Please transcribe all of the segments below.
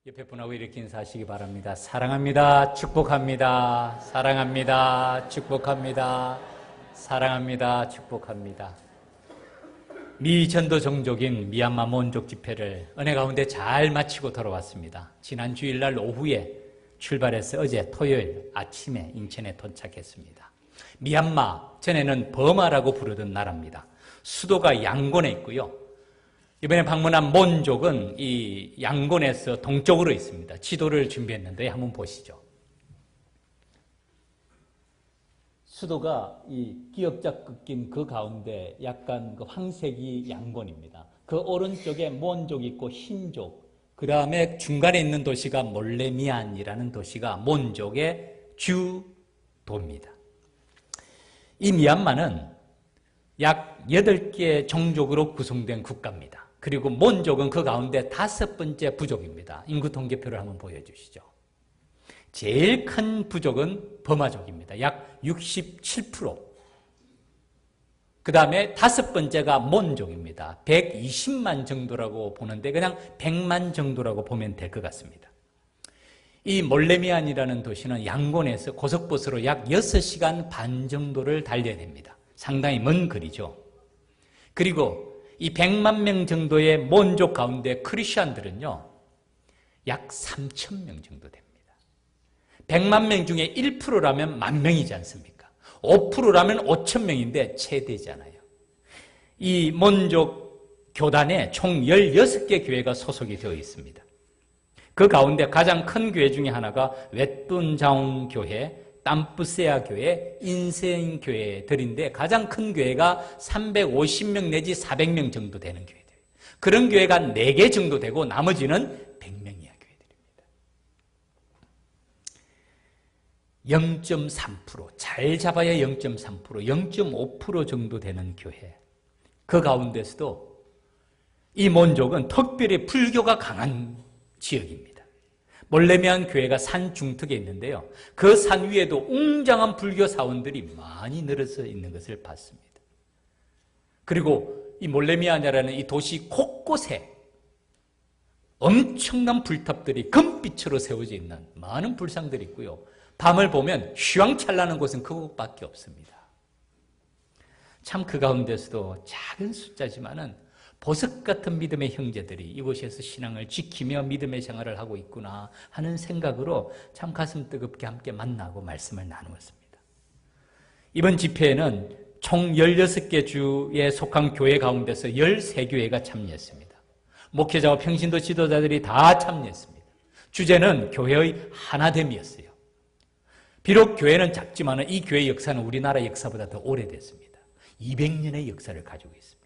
옆에 분하고 이렇게 인사하시기 바랍니다. 사랑합니다. 축복합니다. 사랑합니다. 축복합니다. 사랑합니다. 축복합니다. 미 전도 종족인 미얀마 몬족 집회를 은혜 가운데 잘 마치고 돌아왔습니다. 지난 주일날 오후에 출발해서 어제 토요일 아침에 인천에 도착했습니다. 미얀마, 전에는 버마라고 부르던 나라입니다. 수도가 양곤에 있고요. 이번에 방문한 몬족은 이 양곤에서 동쪽으로 있습니다. 지도를 준비했는데 한번 보시죠. 수도가 이 기역자 꺾인 그 가운데 약간 그 황색이 양곤입니다. 그 오른쪽에 몬족이 있고 흰족, 그 다음에 중간에 있는 도시가 몰레미안이라는 도시가 몬족의 주도입니다. 이 미얀마는 약 8개의 종족으로 구성된 국가입니다. 그리고 몬족은 그 가운데 5번째 부족입니다. 인구 통계표를 한번 보여주시죠. 제일 큰 부족은 버마족입니다. 약 67%. 그 다음에 5번째가 몬족입니다. 120만 정도라고 보는데 그냥 100만 정도라고 보면 될 것 같습니다. 이 몰레미안이라는 도시는 양곤에서 고속버스로 약 6시간 반 정도를 달려야 됩니다. 상당히 먼 거리죠. 그리고 이 100만 명 정도의 몬족 가운데 크리스천들은요, 약 3,000명 정도 됩니다. 100만 명 중에 1%라면 10,000명이지 않습니까? 5%라면 5,000명인데 채 되잖아요. 이 몬족 교단에 총 16개 교회가 소속이 되어 있습니다. 그 가운데 가장 큰 교회 중에 하나가 웻둔자옹 교회, 땀뿌세아 교회, 인생 교회들인데 가장 큰 교회가 350명 내지 400명 정도 되는 교회들. 그런 교회가 4개 정도 되고 나머지는 100명 이하 교회들입니다. 0.3%, 잘 잡아야 0.3%, 0.5% 정도 되는 교회. 그 가운데서도 이 몬족은 특별히 불교가 강한 지역입니다. 몰레미안 교회가 산 중턱에 있는데요. 그 산 위에도 웅장한 불교 사원들이 많이 늘어서 있는 것을 봤습니다. 그리고 이 몰레미안이라는 이 도시 곳곳에 엄청난 불탑들이 금빛으로 세워져 있는 많은 불상들이 있고요. 밤을 보면 휘황찬란한 곳은 그곳밖에 없습니다. 참 그 가운데서도 작은 숫자지만은 보석 같은 믿음의 형제들이 이곳에서 신앙을 지키며 믿음의 생활을 하고 있구나 하는 생각으로 참 가슴 뜨겁게 함께 만나고 말씀을 나누었습니다. 이번 집회에는 총 16개 주에 속한 교회 가운데서 13교회가 참여했습니다. 목회자와 평신도 지도자들이 다 참여했습니다. 주제는 교회의 하나됨이었어요. 비록 교회는 작지만 이 교회의 역사는 우리나라 역사보다 더 오래됐습니다. 200년의 역사를 가지고 있습니다.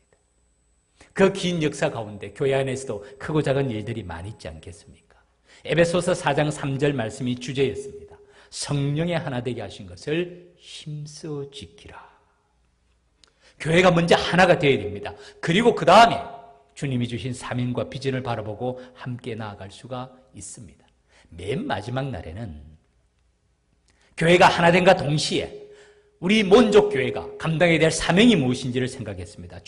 그 긴 역사 가운데 교회 안에서도 크고 작은 일들이 많이 있지 않겠습니까? 에베소서 4장 3절 말씀이 주제였습니다. 성령의 하나 되게 하신 것을 힘써 지키라. 교회가 먼저 하나가 되어야 됩니다. 그리고 그 다음에 주님이 주신 사명과 비전을 바라보고 함께 나아갈 수가 있습니다. 맨 마지막 날에는 교회가 하나 된과 동시에 우리 몬족 교회가 감당해야 될 사명이 무엇인지를 생각했습니다.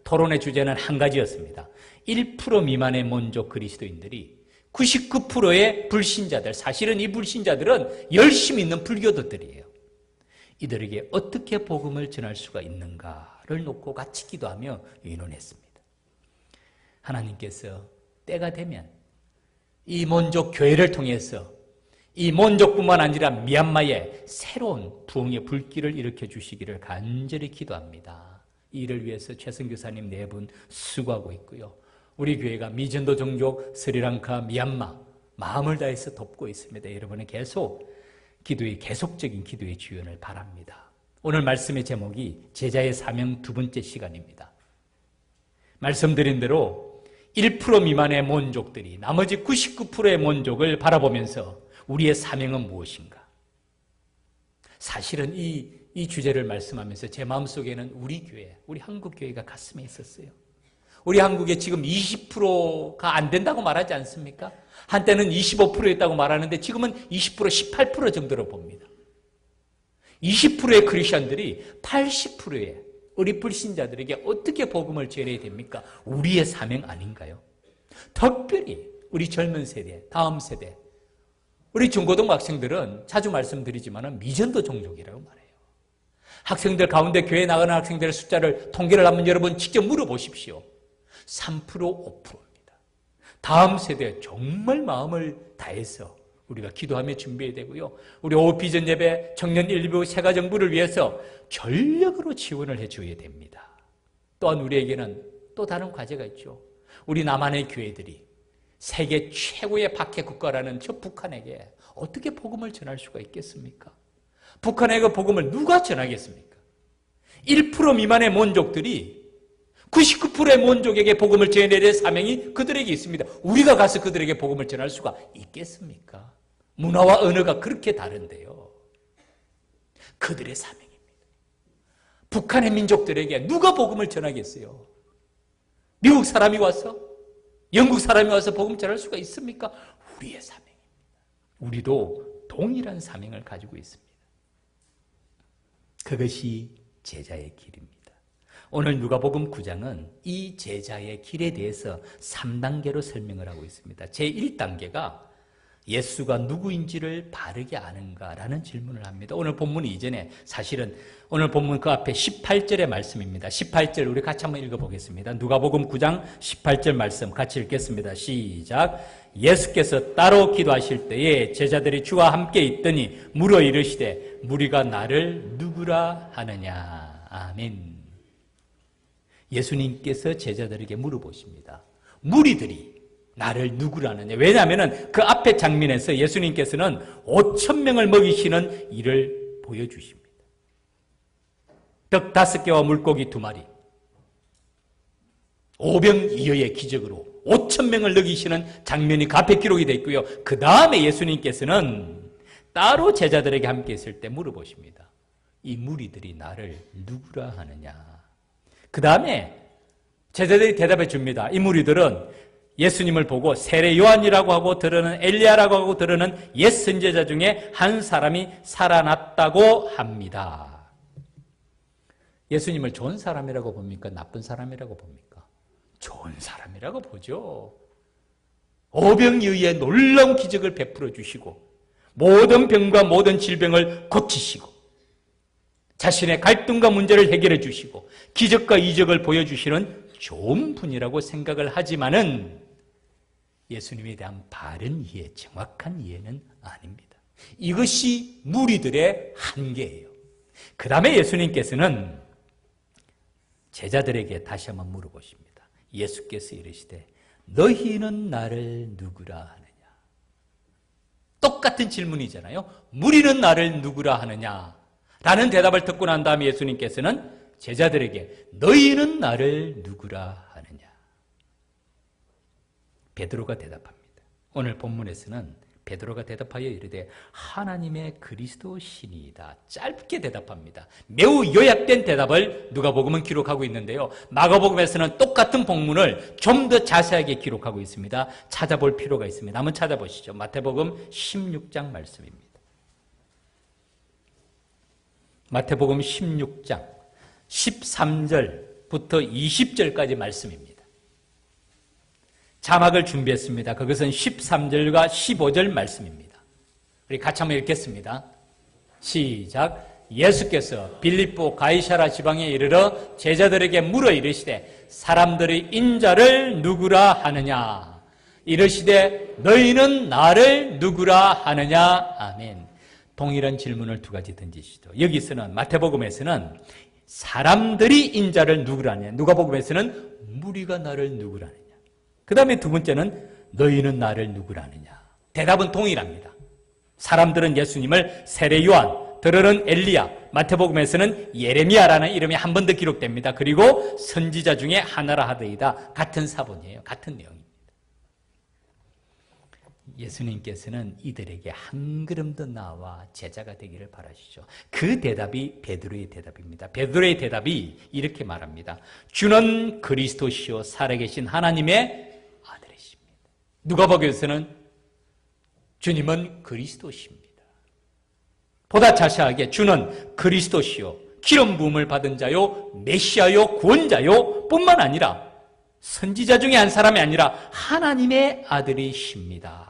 토론의 주제는 한 가지였습니다. 1% 미만의 몬족 그리스도인들이 99%의 불신자들, 사실은 이 불신자들은 열심히 있는 불교도들이에요. 이들에게 어떻게 복음을 전할 수가 있는가를 놓고 같이 기도하며 의논했습니다. 하나님께서 때가 되면 이 몬족 교회를 통해서 이 몬족뿐만 아니라 미얀마에 새로운 부흥의 불길을 일으켜 주시기를 간절히 기도합니다. 이 일을 위해서 최선 교사님 4분 수고하고 있고요. 우리 교회가 미전도 종족 스리랑카, 미얀마 마음을 다해서 돕고 있습니다. 여러분은 계속적인 기도의 지원을 바랍니다. 오늘 말씀의 제목이 제자의 사명 2번째 시간입니다. 말씀드린 대로 1% 미만의 몬족들이 나머지 99%의 몬족을 바라보면서 우리의 사명은 무엇인가? 사실은 이 주제를 말씀하면서 제 마음속에는 우리 교회, 우리 한국 교회가 가슴에 있었어요. 우리 한국에 지금 20%가 안 된다고 말하지 않습니까? 한때는 25%였다고 말하는데 지금은 20%, 18% 정도로 봅니다. 20%의 크리스천들이 80%의 우리 불신자들에게 어떻게 복음을 전해야 됩니까? 우리의 사명 아닌가요? 특별히 우리 젊은 세대, 다음 세대, 우리 중고등학생들은 자주 말씀드리지만 미전도 종족이라고 말해요. 학생들 가운데 교회 나가는 학생들의 숫자를 통계를 한번 여러분 직접 물어보십시오. 3%, 5%입니다. 다음 세대 정말 마음을 다해서 우리가 기도하며 준비해야 되고요. 우리 오후 비전 예배 청년 일부 새가정부를 위해서 전력으로 지원을 해줘야 됩니다. 또한 우리에게는 또 다른 과제가 있죠. 우리 남한의 교회들이 세계 최고의 박해 국가라는 저 북한에게 어떻게 복음을 전할 수가 있겠습니까? 북한의 그 복음을 누가 전하겠습니까? 1% 미만의 민족들이 99%의 민족에게 복음을 전해야 될 사명이 그들에게 있습니다. 우리가 가서 그들에게 복음을 전할 수가 있겠습니까? 문화와 언어가 그렇게 다른데요. 그들의 사명입니다. 북한의 민족들에게 누가 복음을 전하겠어요? 미국 사람이 와서? 영국 사람이 와서 복음 전할 수가 있습니까? 우리의 사명입니다. 우리도 동일한 사명을 가지고 있습니다. 그것이 제자의 길입니다. 오늘 누가복음 9장은 이 제자의 길에 대해서 3단계로 설명을 하고 있습니다. 제1단계가 예수가 누구인지를 바르게 아는가라는 질문을 합니다. 오늘 본문 이전에 사실은 오늘 본문 그 앞에 18절의 말씀입니다. 18절 우리 같이 한번 읽어보겠습니다. 누가복음 9장 18절 말씀 같이 읽겠습니다. 시작. 예수께서 따로 기도하실 때에 제자들이 주와 함께 있더니 물어 이르시되 무리가 나를 누구라 하느냐. 아멘. 예수님께서 제자들에게 물어보십니다. 무리들이 나를 누구라느냐. 왜냐하면 그 앞에 장면에서 예수님께서는 5,000명을 먹이시는 일을 보여주십니다. 떡 5개와 물고기 2마리, 오병이어의 기적으로 5,000명을 먹이시는 장면이 그 앞에 기록이 되어 있고요. 그 다음에 예수님께서는 따로 제자들에게 함께 있을 때 물어보십니다. 이 무리들이 나를 누구라 하느냐. 그 다음에 제자들이 대답해 줍니다. 이 무리들은 예수님을 보고 세례 요한이라고 하고 들으는 엘리야라고 하고 들으는 옛 선지자 중에 한 사람이 살아났다고 합니다. 예수님을 좋은 사람이라고 봅니까? 나쁜 사람이라고 봅니까? 좋은 사람이라고 보죠. 오병이어의 놀라운 기적을 베풀어 주시고 모든 병과 모든 질병을 고치시고 자신의 갈등과 문제를 해결해 주시고 기적과 이적을 보여주시는 좋은 분이라고 생각을 하지만은 예수님에 대한 바른 이해, 정확한 이해는 아닙니다. 이것이 무리들의 한계예요. 그 다음에 예수님께서는 제자들에게 다시 한번 물어보십니다. 예수께서 이르시되 너희는 나를 누구라 하느냐. 똑같은 질문이잖아요. 무리는 나를 누구라 하느냐 라는 대답을 듣고 난 다음에 예수님께서는 제자들에게 너희는 나를 누구라 하느냐. 베드로가 대답합니다. 오늘 본문에서는 베드로가 대답하여 이르되 하나님의 그리스도 신이다. 짧게 대답합니다. 매우 요약된 대답을 누가복음은 기록하고 있는데요. 마가복음에서는 똑같은 본문을 좀 더 자세하게 기록하고 있습니다. 찾아볼 필요가 있습니다. 한번 찾아보시죠. 마태복음 16장 말씀입니다. 마태복음 16장 13절부터 20절까지 말씀입니다. 자막을 준비했습니다. 그것은 13절과 15절 말씀입니다. 우리 같이 한번 읽겠습니다. 시작. 예수께서 빌립보 가이사라 지방에 이르러 제자들에게 물어 이르시되 사람들이 인자를 누구라 하느냐. 이르시되 너희는 나를 누구라 하느냐. 아멘. 동일한 질문을 두 가지 던지시죠. 여기서는 마태복음에서는 사람들이 인자를 누구라 하느냐. 누가복음에서는 무리가 나를 누구라 하느냐. 그 다음에 두 번째는 너희는 나를 누구라 하느냐. 대답은 동일합니다. 사람들은 예수님을 세례 요한, 들으는 엘리야, 마태복음에서는 예레미야라는 이름이 한 번 더 기록됩니다. 그리고 선지자 중에 하나라 하더이다. 같은 사본이에요. 같은 내용입니다. 예수님께서는 이들에게 한 걸음 더 나아와 제자가 되기를 바라시죠. 그 대답이 베드로의 대답입니다. 베드로의 대답이 이렇게 말합니다. 주는 그리스도시요 살아계신 하나님의 아들이십니다. 누가복음에서는 주님은 그리스도십니다. 보다 자세하게 주는 그리스도시요 기름 부음을 받은 자요 메시아요 구원자요 뿐만 아니라 선지자 중에 한 사람이 아니라 하나님의 아들이십니다.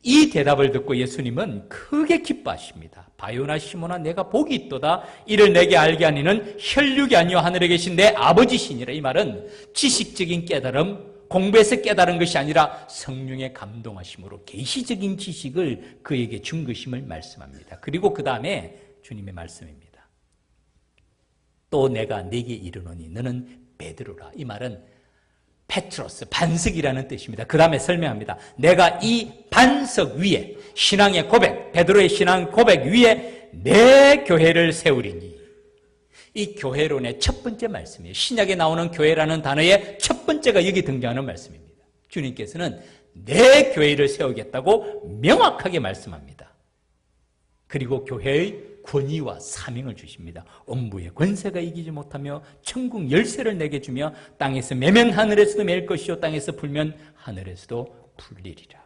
이 대답을 듣고 예수님은 크게 기뻐하십니다. 바요나 시몬아 내가 복이 있도다. 이를 내게 알게 하니는 혈육이 아니요 하늘에 계신 내 아버지시니라. 이 말은 지식적인 깨달음, 공부해서 깨달은 것이 아니라 성령의 감동하심으로 계시적인 지식을 그에게 준 것임을 말씀합니다. 그리고 그 다음에 주님의 말씀입니다. 또 내가 네게 이르노니 너는 베드로라. 이 말은 페트로스, 반석이라는 뜻입니다. 그 다음에 설명합니다. 내가 이 반석 위에 신앙의 고백, 베드로의 신앙 고백 위에 내 교회를 세우리니. 이 교회론의 첫 번째 말씀이에요. 신약에 나오는 교회라는 단어의 첫 번째가 여기 등장하는 말씀입니다. 주님께서는 내 교회를 세우겠다고 명확하게 말씀합니다. 그리고 교회의 권위와 사명을 주십니다. 음부의 권세가 이기지 못하며 천국 열쇠를 내게 주며 땅에서 매면 하늘에서도 맬 것이요 땅에서 불면 하늘에서도 풀리리라.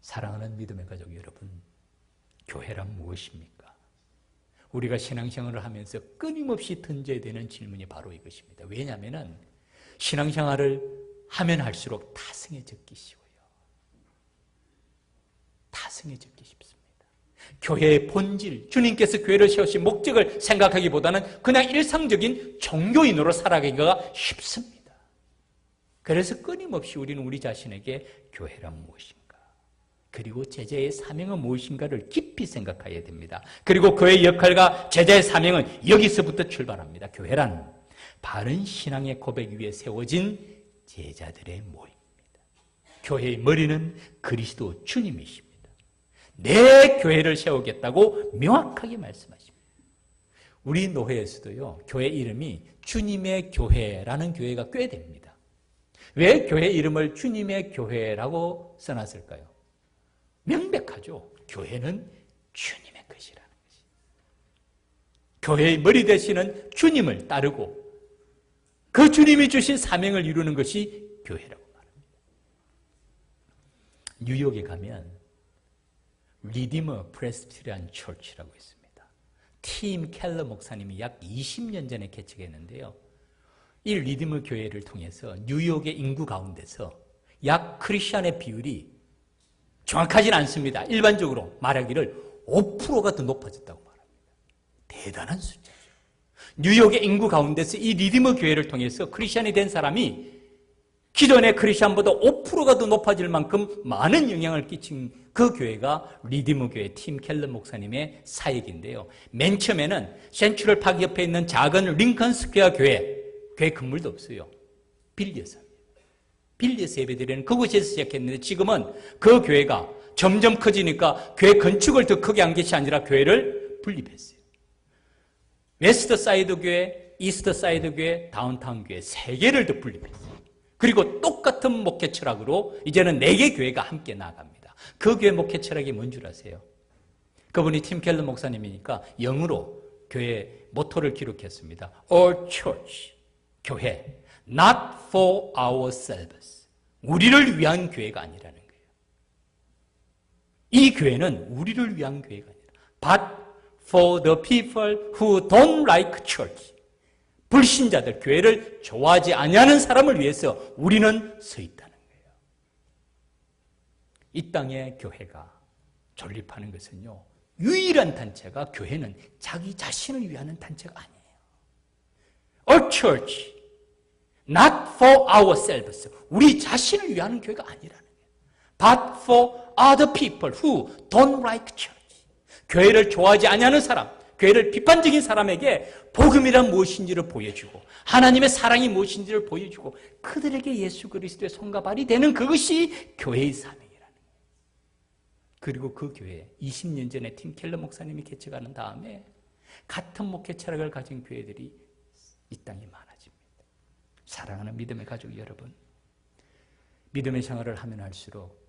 사랑하는 믿음의 가족 여러분, 교회란 무엇입니까? 우리가 신앙생활을 하면서 끊임없이 던져야 되는 질문이 바로 이것입니다. 왜냐하면 신앙생활을 하면 할수록 타성에 젖기 쉬워요. 타성에 젖기 쉽습니다. 교회의 본질, 주님께서 교회를 세우신 목적을 생각하기보다는 그냥 일상적인 종교인으로 살아가기가 쉽습니다. 그래서 끊임없이 우리는 우리 자신에게 교회란 무엇인가, 그리고 제자의 사명은 무엇인가를 깊이 생각해야 됩니다. 그리고 그의 역할과 제자의 사명은 여기서부터 출발합니다. 교회란 바른 신앙의 고백 위에 세워진 제자들의 모임입니다. 교회의 머리는 그리스도 주님이십니다. 내 교회를 세우겠다고 명확하게 말씀하십니다. 우리 노회에서도요, 교회 이름이 주님의 교회라는 교회가 꽤 됩니다. 왜 교회 이름을 주님의 교회라고 써놨을까요? 명백하죠. 교회는 주님의 것이라는 것이. 교회의 머리 되시는 주님을 따르고 그 주님이 주신 사명을 이루는 것이 교회라고 말합니다. 뉴욕에 가면 리디머 프레스비테리안 처치라고 있습니다. 팀 켈러 목사님이 약 20년 전에 개척했는데요. 이 리디머 교회를 통해서 뉴욕의 인구 가운데서 약 크리스천의 비율이 정확하진 않습니다. 일반적으로 말하기를 5%가 더 높아졌다고 말합니다. 대단한 숫자죠. 뉴욕의 인구 가운데서 이 리디머 교회를 통해서 크리스천이 된 사람이 기존의 크리스천보다 5%가 더 높아질 만큼 많은 영향을 끼친 그 교회가 리디머 교회 팀 켈러 목사님의 사역인데요. 맨 처음에는 센트럴 파크 옆에 있는 작은 링컨 스퀘어 교회 건물도 없어요. 빌려서 예배드리는 그곳에서 시작했는데 지금은 그 교회가 점점 커지니까 교회 건축을 더 크게 한 것이 아니라 교회를 분립했어요. 웨스트 사이드 교회, 이스트 사이드 교회, 다운타운 교회 3개를 더 분립했어요. 그리고 똑같은 목회 철학으로 이제는 4개 교회가 함께 나아갑니다. 그 교회 목회 철학이 뭔 줄 아세요? 그분이 팀 켈러 목사님이니까 영어로 교회 모토를 기록했습니다. All church, 교회, not for ourselves. 우리를 위한 교회가 아니라는 거예요. 이 교회는 우리를 위한 교회가 아니라 but for the people who don't like church. 불신자들, 교회를 좋아하지 아니하는 사람을 위해서 우리는 서 있다는 거예요. 이 땅의 교회가 존립하는 것은요, 유일한 단체가 교회는 자기 자신을 위하는 단체가 아니에요. A church, not for ourselves. 우리 자신을 위하는 교회가 아니라는 거예요. But for other people who don't like church. 교회를 좋아하지 아니하는 사람, 교회를 비판적인 사람에게 복음이란 무엇인지를 보여주고 하나님의 사랑이 무엇인지를 보여주고 그들에게 예수 그리스도의 손과 발이 되는 그것이 교회의 사명이라는 거예요. 그리고 그 교회 20년 전에 팀 켈러 목사님이 개척하는 다음에 같은 목회 철학을 가진 교회들이 이 땅에 많아집니다. 사랑하는 믿음의 가족 여러분, 믿음의 생활을 하면 할수록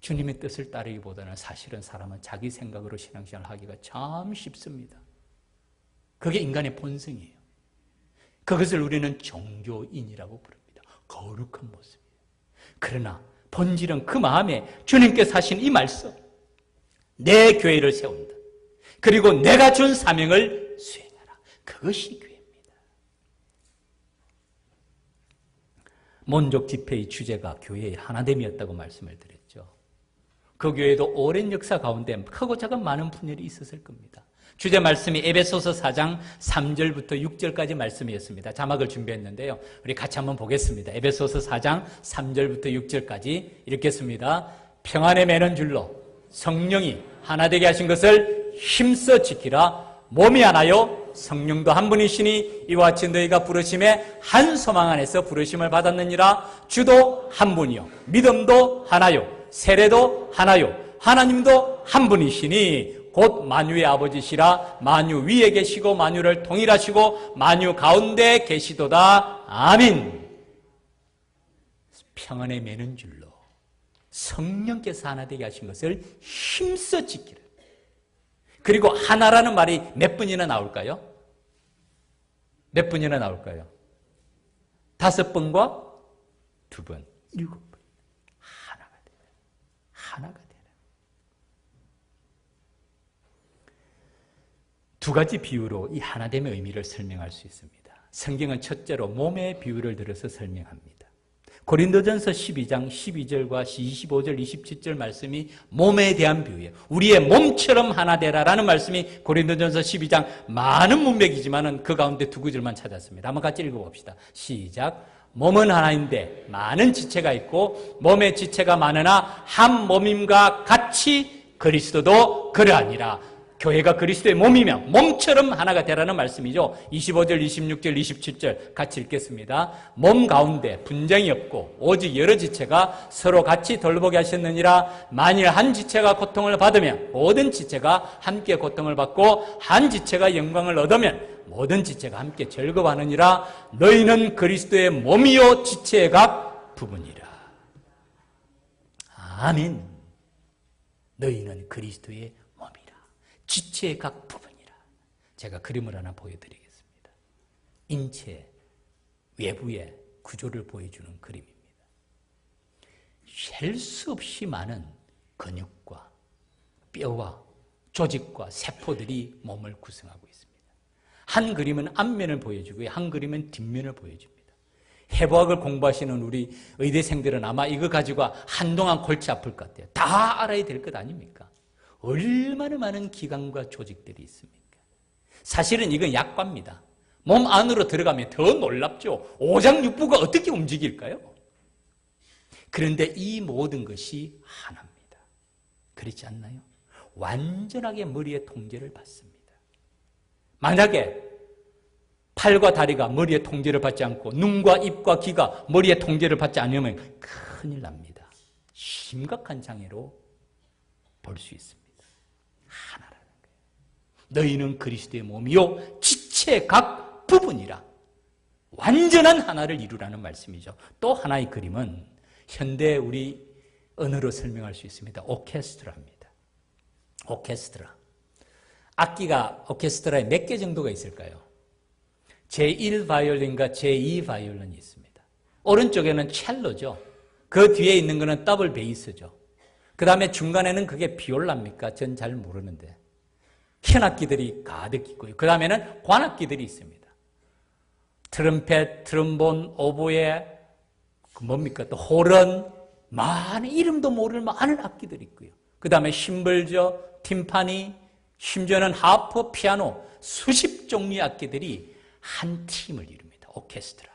주님의 뜻을 따르기보다는 사실은 사람은 자기 생각으로 신앙생활을 하기가 참 쉽습니다. 그게 인간의 본성이에요. 그것을 우리는 종교인이라고 부릅니다. 거룩한 모습이에요. 그러나 본질은 그 마음에 주님께서 하신 이 말씀, 내 교회를 세운다. 그리고 내가 준 사명을 수행하라. 그것이 교회입니다. 몬족 집회의 주제가 교회의 하나됨이었다고 말씀을 드렸죠. 그 교회도 오랜 역사 가운데 크고 작은 많은 분열이 있었을 겁니다. 주제 말씀이 에베소서 4장 3절부터 6절까지 말씀이었습니다. 자막을 준비했는데요. 우리 같이 한번 보겠습니다. 에베소서 4장 3절부터 6절까지 읽겠습니다. 평안에 매는 줄로 성령이 하나 되게 하신 것을 힘써 지키라. 몸이 하나요 성령도 한 분이시니 이와 같이 너희가 부르심에 한 소망 안에서 부르심을 받았느니라. 주도 한 분이요 믿음도 하나요 세례도 하나요 하나님도 한 분이시니 곧 만유의 아버지시라. 만유 위에 계시고 만유를 통일하시고 만유 가운데 계시도다. 아멘. 평안에 매는 줄로 성령께서 하나 되게 하신 것을 힘써 지키라. 그리고 하나라는 말이 몇 번이나 나올까요? 몇 번이나 나올까요? 5번과 2번, 7번. 하나가 되라. 하나가 되라. 두 가지 비유로 이 하나됨의 의미를 설명할 수 있습니다. 성경은 첫째로 몸의 비유를 들어서 설명합니다. 고린도전서 12장 12절과 25절, 27절 말씀이 몸에 대한 비유예요. 우리의 몸처럼 하나 되라라는 말씀이 고린도전서 12장 많은 문맥이지만 그 가운데 두 구절만 찾았습니다. 한번 같이 읽어봅시다. 시작. 몸은 하나인데 많은 지체가 있고 몸의 지체가 많으나 한 몸임과 같이 그리스도도 그러하니라. 교회가 그리스도의 몸이며 몸처럼 하나가 되라는 말씀이죠. 25절, 26절, 27절 같이 읽겠습니다. 몸 가운데 분쟁이 없고 오직 여러 지체가 서로 같이 돌보게 하셨느니라. 만일 한 지체가 고통을 받으면 모든 지체가 함께 고통을 받고 한 지체가 영광을 얻으면 모든 지체가 함께 즐거워하느니라. 너희는 그리스도의 몸이요 지체의 각 부분이라. 아멘. 너희는 그리스도의 지체의 각 부분이라. 제가 그림을 하나 보여드리겠습니다. 인체 외부의 구조를 보여주는 그림입니다. 셀 수 없이 많은 근육과 뼈와 조직과 세포들이 몸을 구성하고 있습니다. 한 그림은 앞면을 보여주고요. 한 그림은 뒷면을 보여줍니다. 해부학을 공부하시는 우리 의대생들은 아마 이거 가지고 한동안 골치 아플 것 같아요. 다 알아야 될 것 아닙니까? 얼마나 많은 기관과 조직들이 있습니까? 사실은 이건 약과입니다. 몸 안으로 들어가면 더 놀랍죠. 오장육부가 어떻게 움직일까요? 그런데 이 모든 것이 하나입니다. 그렇지 않나요? 완전하게 머리의 통제를 받습니다. 만약에 팔과 다리가 머리의 통제를 받지 않고 눈과 입과 귀가 머리의 통제를 받지 않으면 큰일 납니다. 심각한 장애로 볼 수 있습니다. 하나라는 거예요. 너희는 그리스도의 몸이요 지체의 각 부분이라. 완전한 하나를 이루라는 말씀이죠. 또 하나의 그림은 현대 우리 언어로 설명할 수 있습니다. 오케스트라입니다. 오케스트라. 악기가 오케스트라에 몇 개 정도가 있을까요? 제1 바이올린과 제2 바이올린이 있습니다. 오른쪽에는 첼로죠. 그 뒤에 있는 것은 더블 베이스죠. 그 다음에 중간에는 그게 비올라입니까? 전 잘 모르는데. 현악기들이 가득 있고요. 그 다음에는 관악기들이 있습니다. 트럼펫, 트럼본, 오보에, 뭡니까? 또 호른, 많은 이름도 모를 많은 악기들이 있고요. 그 다음에 심벌죠, 팀파니, 심지어는 하프, 피아노, 수십 종류의 악기들이 한 팀을 이룹니다. 오케스트라.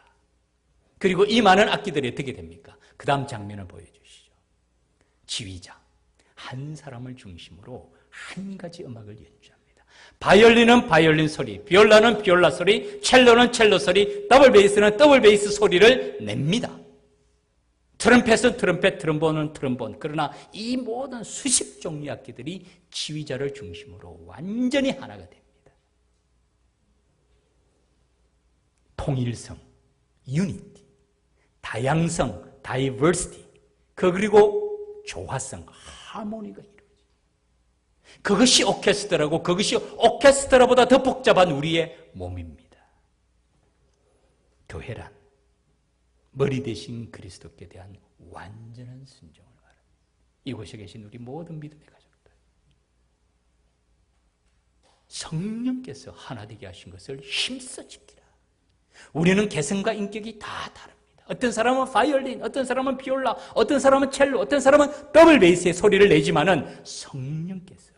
그리고 이 많은 악기들이 어떻게 됩니까? 그 다음 장면을 보여주시죠. 지휘자, 한 사람을 중심으로 한 가지 음악을 연주합니다. 바이올린은 바이올린 소리, 비올라는 비올라 소리, 첼로는 첼로 소리, 더블 베이스는 더블 베이스 소리를 냅니다. 트럼펫은 트럼펫, 트럼본은 트럼본. 그러나 이 모든 수십 종류의 악기들이 지휘자를 중심으로 완전히 하나가 됩니다. 통일성, 유니티, 다양성, 다이버시티, 그리고 조화성, 하모니가 이루어져요. 그것이 오케스트라고 그것이 오케스트라보다 더 복잡한 우리의 몸입니다. 교회란 머리 대신 그리스도께 대한 완전한 순종을 말합니다. 이곳에 계신 우리 모든 믿음의 가족들, 성령께서 하나 되게 하신 것을 힘써 지키라. 우리는 개성과 인격이 다 다릅니다. 어떤 사람은 바이올린, 어떤 사람은 비올라, 어떤 사람은 첼로, 어떤 사람은 더블 베이스의 소리를 내지만은 성령께서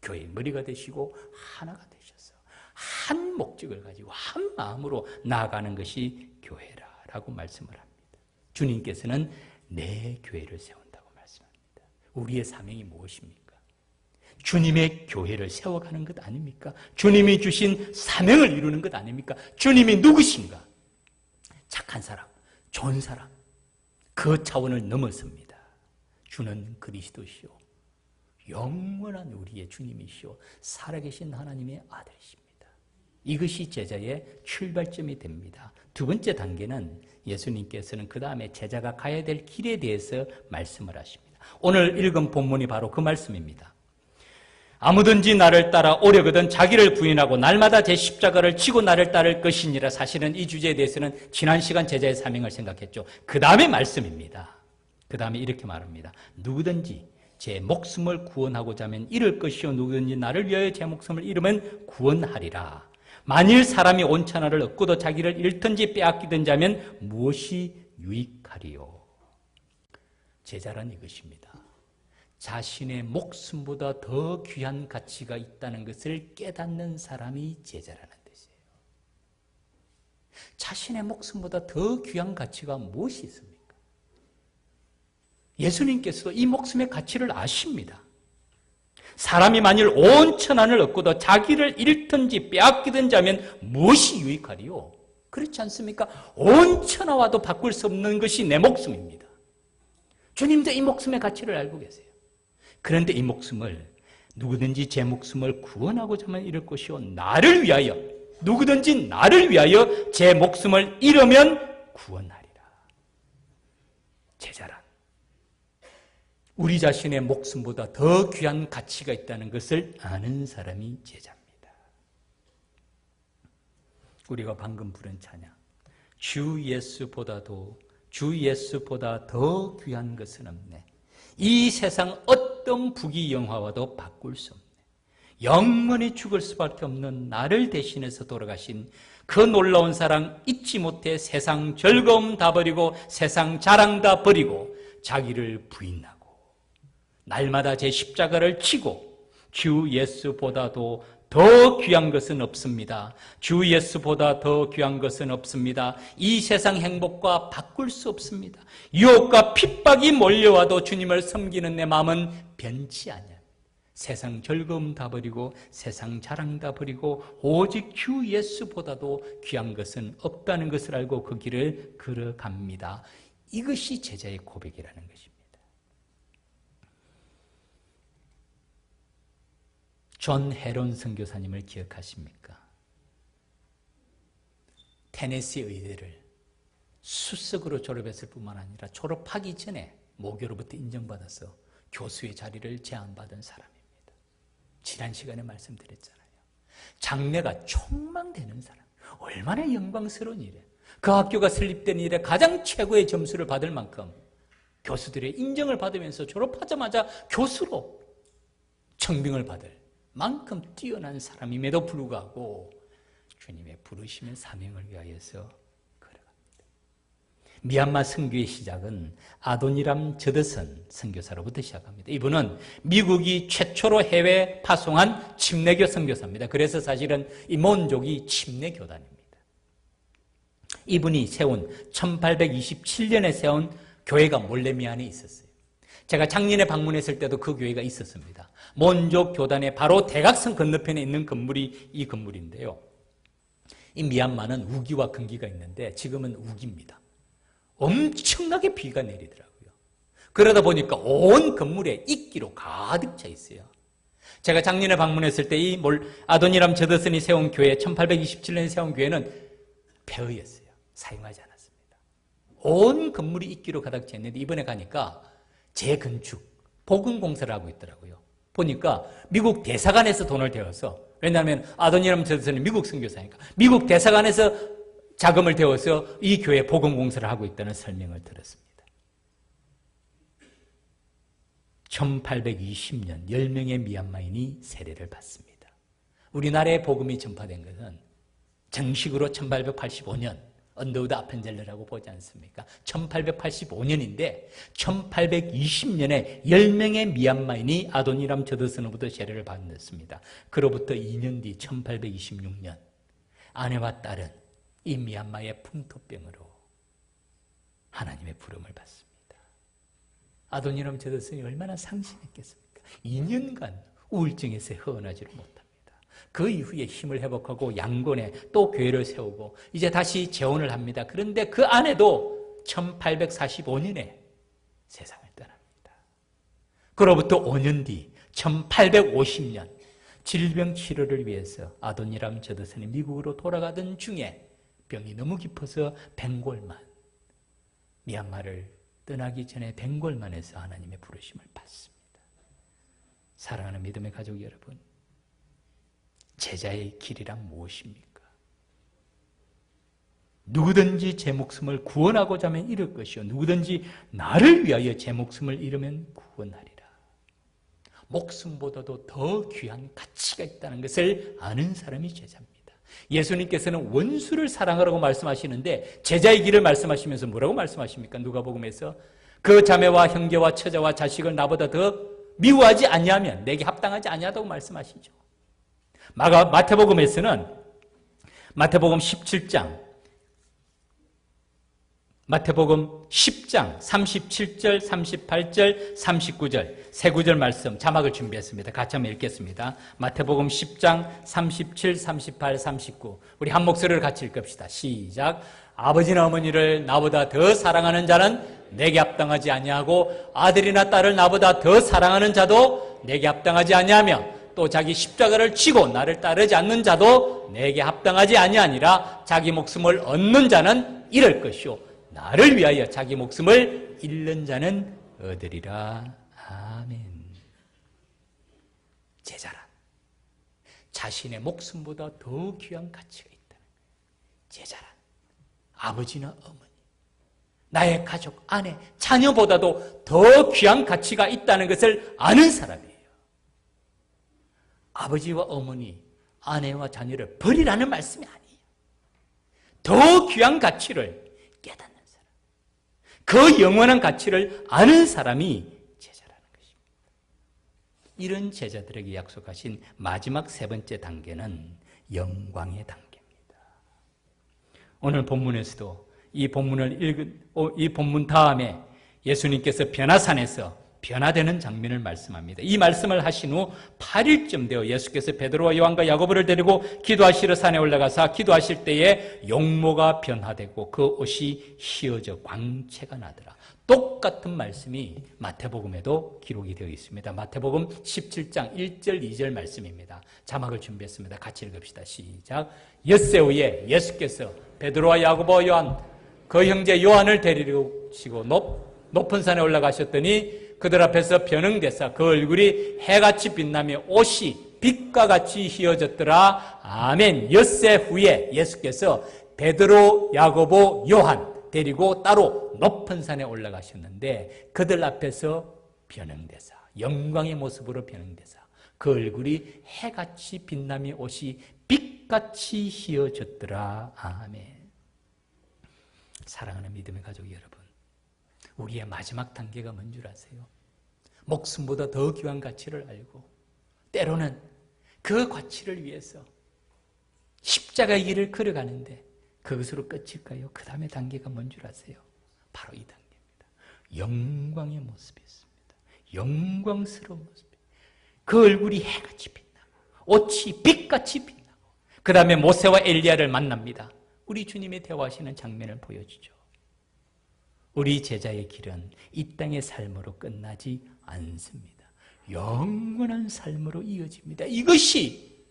교회의 머리가 되시고 하나가 되셔서 한 목적을 가지고 한 마음으로 나아가는 것이 교회라라고 말씀을 합니다. 주님께서는 내 교회를 세운다고 말씀합니다. 우리의 사명이 무엇입니까? 주님의 교회를 세워가는 것 아닙니까? 주님이 주신 사명을 이루는 것 아닙니까? 주님이 누구신가? 착한 사람, 좋은 사람, 그 차원을 넘어섭니다. 주는 그리스도시요 영원한 우리의 주님이시오 살아계신 하나님의 아들이십니다. 이것이 제자의 출발점이 됩니다. 두 번째 단계는 예수님께서는 그 다음에 제자가 가야 될 길에 대해서 말씀을 하십니다. 오늘 읽은 본문이 바로 그 말씀입니다. 아무든지 나를 따라 오려거든 자기를 부인하고 날마다 제 십자가를 지고 나를 따를 것이니라. 사실은 이 주제에 대해서는 지난 시간 제자의 사명을 생각했죠. 그 다음에 말씀입니다. 그 다음에 이렇게 말합니다. 누구든지 제 목숨을 구원하고자 하면 잃을 것이요 누구든지 나를 위하여 제 목숨을 잃으면 구원하리라. 만일 사람이 온천하를 얻고도 자기를 잃든지 빼앗기든지 하면 무엇이 유익하리요? 제자란 이것입니다. 자신의 목숨보다 더 귀한 가치가 있다는 것을 깨닫는 사람이 제자라는 뜻이에요. 자신의 목숨보다 더 귀한 가치가 무엇이 있습니까? 예수님께서도 이 목숨의 가치를 아십니다. 사람이 만일 온 천한을 얻고도 자기를 잃든지 빼앗기든지 하면 무엇이 유익하리요? 그렇지 않습니까? 온 천하와도 바꿀 수 없는 것이 내 목숨입니다. 주님도 이 목숨의 가치를 알고 계세요. 그런데 이 목숨을 누구든지 제 목숨을 구원하고자 하면 잃을 것이요 나를 위하여 누구든지 나를 위하여 제 목숨을 잃으면 구원하리라. 제자란 우리 자신의 목숨보다 더 귀한 가치가 있다는 것을 아는 사람이 제자입니다. 우리가 방금 부른 찬양 주 예수보다 더 귀한 것은 없네. 이 세상 어떤 부귀영화와도 바꿀 수 없네. 영원히 죽을 수밖에 없는 나를 대신해서 돌아가신 그 놀라운 사랑 잊지 못해 세상 즐거움 다 버리고 세상 자랑 다 버리고 자기를 부인하고 날마다 제 십자가를 지고 주 예수보다도 더 귀한 것은 없습니다. 주 예수보다 더 귀한 것은 없습니다. 이 세상 행복과 바꿀 수 없습니다. 유혹과 핍박이 몰려와도 주님을 섬기는 내 마음은 변치 않아요. 세상 즐거움 다 버리고 세상 자랑 다 버리고 오직 주 예수보다도 귀한 것은 없다는 것을 알고 그 길을 걸어갑니다. 이것이 제자의 고백이라는 것입니다. 존 헤론 선교사님을 기억하십니까? 테네시 의대를 수석으로 졸업했을 뿐만 아니라 졸업하기 전에 모교로부터 인정받아서 교수의 자리를 제안받은 사람입니다. 지난 시간에 말씀드렸잖아요. 장래가 촉망되는 사람. 얼마나 영광스러운 일이에요. 그 학교가 설립된 일에 가장 최고의 점수를 받을 만큼 교수들의 인정을 받으면서 졸업하자마자 교수로 청빙을 받을 만큼 뛰어난 사람임에도 불구하고 주님의 부르심의 사명을 위하여서 걸어갑니다. 미얀마 선교의 시작은 아도니람 저드선 선교사로부터 시작합니다. 이분은 미국이 최초로 해외 파송한 침례교 선교사입니다. 그래서 사실은 이 몬족이 침례교단입니다. 이분이 세운 1827년에 세운 교회가 몰레미안에 있었어요. 제가 작년에 방문했을 때도 그 교회가 있었습니다. 몬족 교단의 바로 대각선 건너편에 있는 건물이 이 건물인데요. 이 미얀마는 우기와 건기가 있는데 지금은 우기입니다. 엄청나게 비가 내리더라고요. 그러다 보니까 온 건물에 이끼로 가득 차 있어요. 제가 작년에 방문했을 때 이 아도니람 저드슨이 세운 교회, 1827년에 세운 교회는 폐허였어요. 사용하지 않았습니다. 온 건물이 이끼로 가득 차 있는데 이번에 가니까 재건축, 복음공사를 하고 있더라고요. 보니까 미국 대사관에서 돈을 대어서, 왜냐하면 아도니람 저드슨은 미국 선교사니까 미국 대사관에서 자금을 대어서 이 교회 복음공사를 하고 있다는 설명을 들었습니다. 1820년 10명의 미얀마인이 세례를 받습니다. 우리나라에 복음이 전파된 것은 정식으로 1885년 언더우드 아펜젤러라고 보지 않습니까? 1885년인데 1820년에 10명의 미얀마인이 아도니람 저드슨으로부터 세례를 받았습니다. 그로부터 2년 뒤 1826년 아내와 딸은 이 미얀마의 풍토병으로 하나님의 부름을 받습니다. 아도니람 저드슨이 얼마나 상심했겠습니까? 2년간 우울증에서 헤어나지를 못합니다. 그 이후에 힘을 회복하고 양곤에 또 교회를 세우고 이제 다시 재혼을 합니다. 그런데 그 아내도 1845년에 세상을 떠납니다. 그로부터 5년 뒤 1850년 질병 치료를 위해서 아도니람 저드슨이 미국으로 돌아가던 중에 병이 너무 깊어서 벵골만, 미얀마를 떠나기 전에 벵골만에서 하나님의 부르심을 받습니다. 사랑하는 믿음의 가족 여러분, 제자의 길이란 무엇입니까? 누구든지 제 목숨을 구원하고자 하면 잃을 것이요 누구든지 나를 위하여 제 목숨을 잃으면 구원하리라. 목숨보다도 더 귀한 가치가 있다는 것을 아는 사람이 제자입니다. 예수님께서는 원수를 사랑하라고 말씀하시는데 제자의 길을 말씀하시면서 뭐라고 말씀하십니까? 누가복음에서 그 자매와 형제와 처자와 자식을 나보다 더 미워하지 아니하면 내게 합당하지 아니하다고 말씀하시죠. 마태복음에서는 마태복음 17장 마태복음 10장 37절, 38절, 39절 세 구절 말씀 자막을 준비했습니다. 같이 한번 읽겠습니다. 마태복음 10장 37, 38, 39 우리 한 목소리를 같이 읽읍시다. 시작. 아버지나 어머니를 나보다 더 사랑하는 자는 내게 합당하지 아니하고 아들이나 딸을 나보다 더 사랑하는 자도 내게 합당하지 아니하며 또 자기 십자가를 치고 나를 따르지 않는 자도 내게 합당하지 아니하니라. 자기 목숨을 얻는 자는 잃을 것이요 나를 위하여 자기 목숨을 잃는 자는 얻으리라. 아멘. 제자란 자신의 목숨보다 더 귀한 가치가 있다. 제자란 아버지나 어머니, 나의 가족, 아내, 자녀보다도 더 귀한 가치가 있다는 것을 아는 사람이에요. 아버지와 어머니, 아내와 자녀를 버리라는 말씀이 아니에요. 더 귀한 가치를 깨닫는 사람, 그 영원한 가치를 아는 사람이 제자라는 것입니다. 이런 제자들에게 약속하신 마지막 세 번째 단계는 영광의 단계입니다. 오늘 본문에서도 이 본문 다음에 예수님께서 변화산에서 변화되는 장면을 말씀합니다. 이 말씀을 하신 후 8일쯤 되어 예수께서 베드로와 요한과 야고보를 데리고 기도하시러 산에 올라가사 기도하실 때에 용모가 변화되고 그 옷이 휘어져 광채가 나더라. 똑같은 말씀이 마태복음에도 기록이 되어 있습니다. 마태복음 17장 1절 2절 말씀입니다. 자막을 준비했습니다. 같이 읽읍시다. 시작. 엿새 후에 예수께서 베드로와 야고보 요한 그 형제 요한을 데리시고 높은 산에 올라가셨더니 그들 앞에서 변흥되사 그 얼굴이 해같이 빛나며 옷이 빛과 같이 휘어졌더라. 아멘. 엿새 후에 예수께서 베드로, 야고보, 요한 데리고 따로 높은 산에 올라가셨는데 그들 앞에서 변흥되사 영광의 모습으로 변흥되사 그 얼굴이 해같이 빛나며 옷이 빛같이 휘어졌더라. 아멘. 사랑하는 믿음의 가족 여러분, 우리의 마지막 단계가 뭔 줄 아세요? 목숨보다 더 귀한 가치를 알고 때로는 그 가치를 위해서 십자가의 길을 걸어가는데 그것으로 끝일까요? 그 다음에 단계가 뭔 줄 아세요? 바로 이 단계입니다. 영광의 모습이 있습니다. 영광스러운 모습. 그 얼굴이 해같이 빛나고 옷이 빛같이 빛나고 그 다음에 모세와 엘리야를 만납니다. 우리 주님이 대화하시는 장면을 보여주죠. 우리 제자의 길은 이 땅의 삶으로 끝나지 않습니다. 영원한 삶으로 이어집니다. 이것이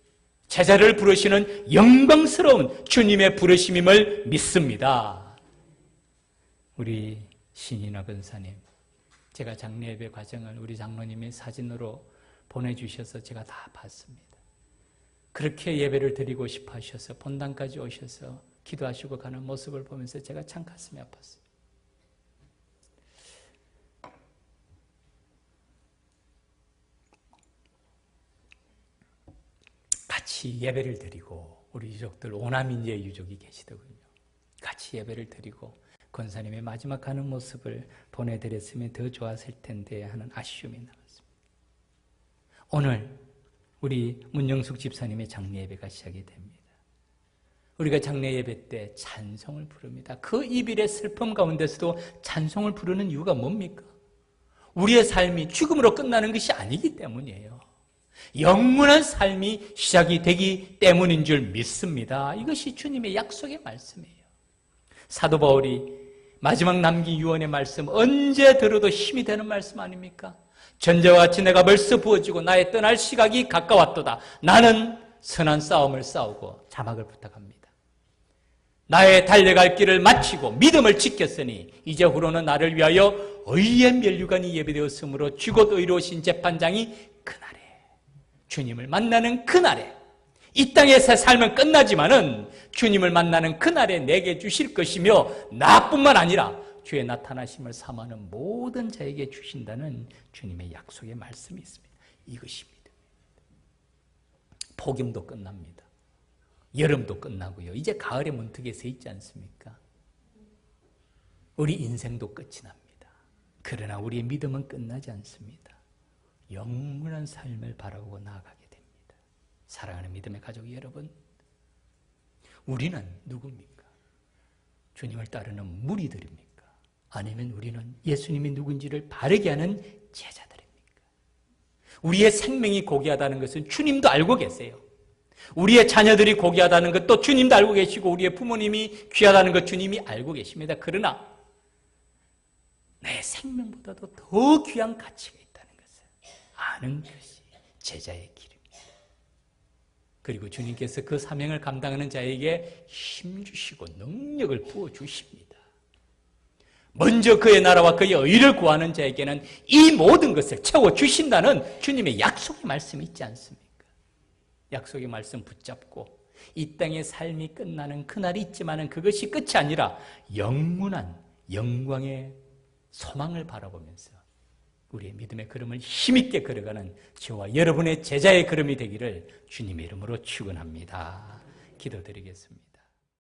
제자를 부르시는 영광스러운 주님의 부르심임을 믿습니다. 우리 신인아 권사님, 제가 장례 예배 과정을 우리 장로님이 사진으로 보내주셔서 제가 다 봤습니다. 그렇게 예배를 드리고 싶어 하셔서 본당까지 오셔서 기도하시고 가는 모습을 보면서 제가 참 가슴이 아팠어요. 같이 예배를 드리고 우리 유족들 오남인제 유족이 계시더군요. 같이 예배를 드리고 권사님의 마지막 가는 모습을 보내드렸으면 더 좋았을 텐데 하는 아쉬움이 남았습니다. 오늘 우리 문영숙 집사님의 장례 예배가 시작이 됩니다. 우리가 장례 예배 때 찬송을 부릅니다. 그 이별의 슬픔 가운데서도 찬송을 부르는 이유가 뭡니까? 우리의 삶이 죽음으로 끝나는 것이 아니기 때문이에요. 영원한 삶이 시작이 되기 때문인 줄 믿습니다. 이것이 주님의 약속의 말씀이에요. 사도 바울이 마지막 남긴 유언의 말씀, 언제 들어도 힘이 되는 말씀 아닙니까? 전제와 같이 내가 벌써 부어지고 나의 떠날 시각이 가까웠도다. 나는 선한 싸움을 싸우고, 자막을 부탁합니다. 나의 달려갈 길을 마치고 믿음을 지켰으니 이제후로는 나를 위하여 의의 면류관이 예비되었으므로 주곧 의로우신 재판장이 그날에, 주님을 만나는 그날에, 이 땅의 새 삶은 끝나지만은 주님을 만나는 그날에 내게 주실 것이며, 나뿐만 아니라 주의 나타나심을 삼하는 모든 자에게 주신다는 주님의 약속의 말씀이 있습니다. 이것이 믿음입니다. 폭염도 끝납니다. 여름도 끝나고요. 이제 가을의 문턱에 서 있지 않습니까? 우리 인생도 끝이 납니다. 그러나 우리의 믿음은 끝나지 않습니다. 영원한 삶을 바라보고 나아가게 됩니다. 사랑하는 믿음의 가족 여러분, 우리는 누굽니까? 주님을 따르는 무리들입니까? 아니면 우리는 예수님이 누군지를 바르게 하는 제자들입니까? 우리의 생명이 고귀하다는 것은 주님도 알고 계세요. 우리의 자녀들이 고귀하다는 것도 주님도 알고 계시고, 우리의 부모님이 귀하다는 것 주님이 알고 계십니다. 그러나 내 생명보다도 더 귀한 가치가 있다는 것을 아는 것이 제자의 길입니다. 그리고 주님께서 그 사명을 감당하는 자에게 힘 주시고 능력을 부어주십니다. 먼저 그의 나라와 그의 의를 구하는 자에게는 이 모든 것을 채워주신다는 주님의 약속의 말씀이 있지 않습니까? 약속의 말씀 붙잡고 이 땅의 삶이 끝나는 그날이 있지만 그것이 끝이 아니라 영원한 영광의 소망을 바라보면서 우리의 믿음의 걸음을 힘있게 걸어가는 저와 여러분의 제자의 걸음이 되기를 주님의 이름으로 축원합니다. 기도드리겠습니다.